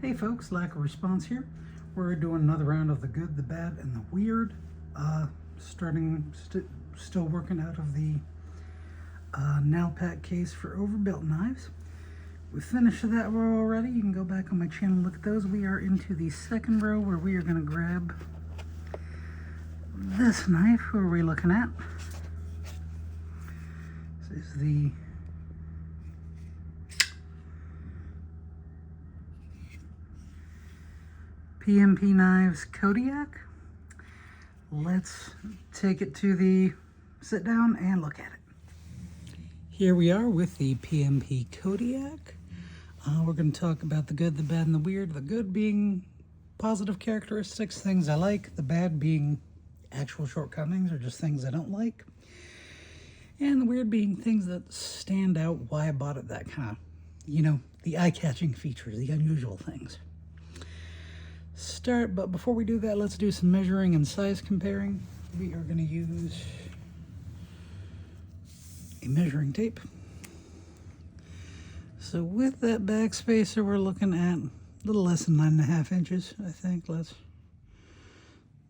Hey folks, lack of response here. We're doing another round of the good, the bad, and the weird. Still working out of the nail pack case for overbuilt knives. We finished that row already. You can go back on my channel and look at those. We are into the second row where we are going to grab this knife. Who are we looking at? This is the PMP Knives Kodiak. Let's take it to the sit down and look at it. Here we are with the PMP Kodiak. We're going to talk about the good, the bad, and the weird. The good being positive characteristics, things I like. The bad being actual shortcomings or just things I don't like. And the weird being things that stand out, why I bought it, that kind of, the eye-catching features, the unusual things. But before we do that, let's do some measuring and size comparing. We are going to use a measuring tape. So with that back spacer, we're looking at a little less than 9.5 inches, I think.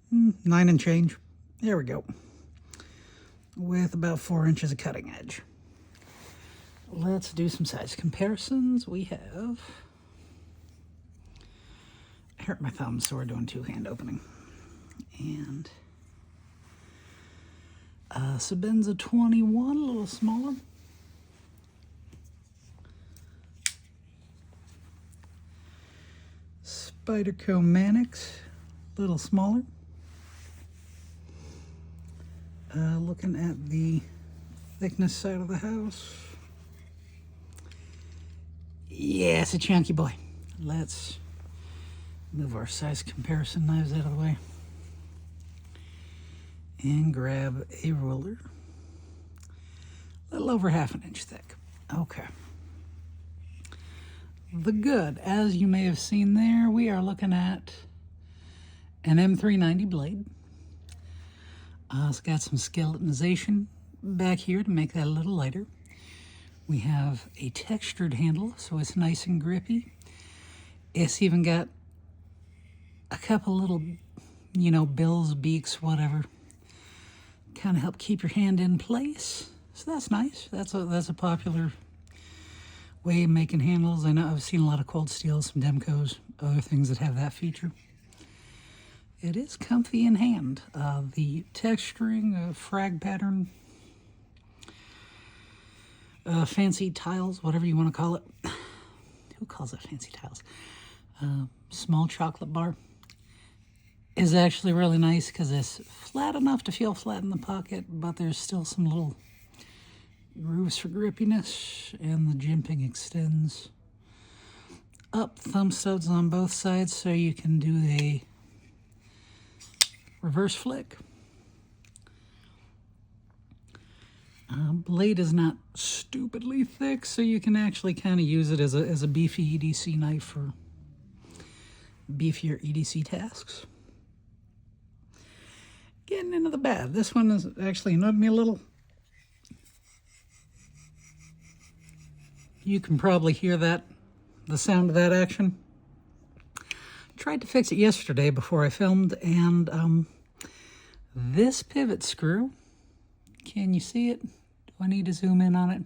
9 and change. There we go. With about 4 inches of cutting edge. Let's do some size comparisons. We have... I hurt my thumb, so we're doing two-hand opening. And Sabenza 21, a little smaller. Spyderco Mannix, a little smaller. Looking at the thickness side of the house. Yeah, it's a chunky boy. Let's move our size comparison knives out of the way and grab a ruler. A little over 1/2 inch thick. Okay. The good, as you may have seen there, we are looking at an M390 blade. It's got some skeletonization back here to make that a little lighter. We have a textured handle, so it's nice and grippy. It's even got a couple little, bills, beaks, whatever, kind of help keep your hand in place. So that's nice. That's a popular way of making handles. I know I've seen a lot of Cold Steel, some Demcos, other things that have that feature. It is comfy in hand. The texturing, frag pattern, fancy tiles, whatever you want to call it. Who calls it fancy tiles? Small chocolate bar is actually really nice because it's flat enough to feel flat in the pocket, but there's still some little grooves for grippiness, and the jimping extends up, thumb studs on both sides, so you can do a reverse flick. Blade is not stupidly thick, so you can actually kind of use it as a beefy EDC knife for beefier EDC tasks. Getting into the bad. This one is actually annoyed me a little. You can probably hear that, the sound of that action. Tried to fix it yesterday before I filmed, and this pivot screw, can you see it? Do I need to zoom in on it?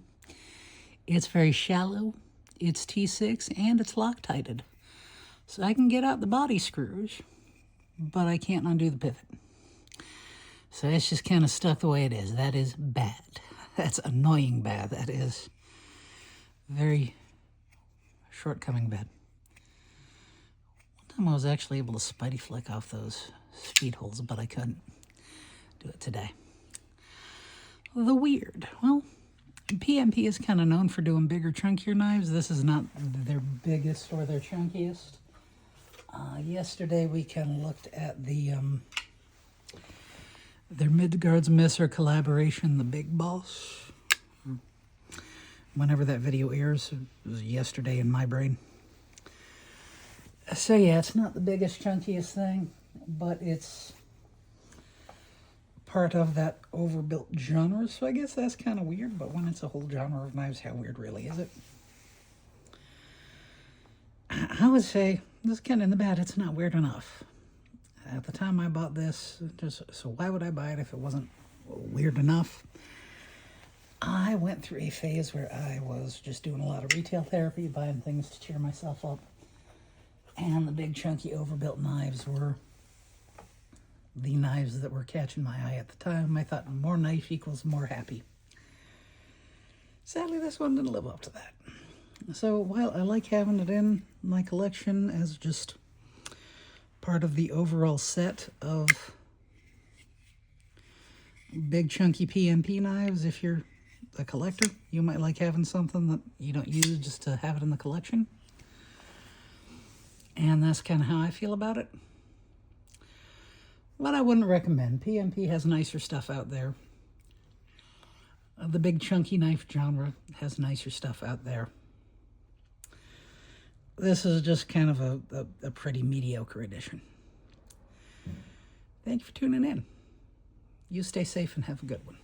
It's very shallow, it's T6, and it's Loctited. So I can get out the body screws, but I can't undo the pivot. So it's just kind of stuck the way it is. That is bad. That's annoying bad. That is very shortcoming bad. One time I was actually able to spidey flick off those speed holes, but I couldn't do it today. The weird. Well, PMP is kind of known for doing bigger, chunkier knives. This is not their biggest or their chunkiest. Yesterday we kind of looked at their Midgard's Messer collaboration, the Big Boss. Whenever that video airs, it was yesterday in my brain. So yeah, it's not the biggest, chunkiest thing, but it's part of that overbuilt genre, so I guess that's kind of weird, but when it's a whole genre of knives, how weird really is it? I would say this is kind of in the bad. It's not weird enough. At the time I bought this, so why would I buy it if it wasn't weird enough? I went through a phase where I was just doing a lot of retail therapy, buying things to cheer myself up. And the big, chunky, overbuilt knives were the knives that were catching my eye at the time. I thought more knife equals more happy. Sadly, this one didn't live up to that. So while I like having it in my collection as just part of the overall set of big, chunky PMP knives, if you're a collector, you might like having something that you don't use just to have it in the collection. And that's kind of how I feel about it. But I wouldn't recommend. PMP has nicer stuff out there. The big chunky knife genre has nicer stuff out there. This is just kind of a pretty mediocre edition. Thank you for tuning in. You stay safe and have a good one.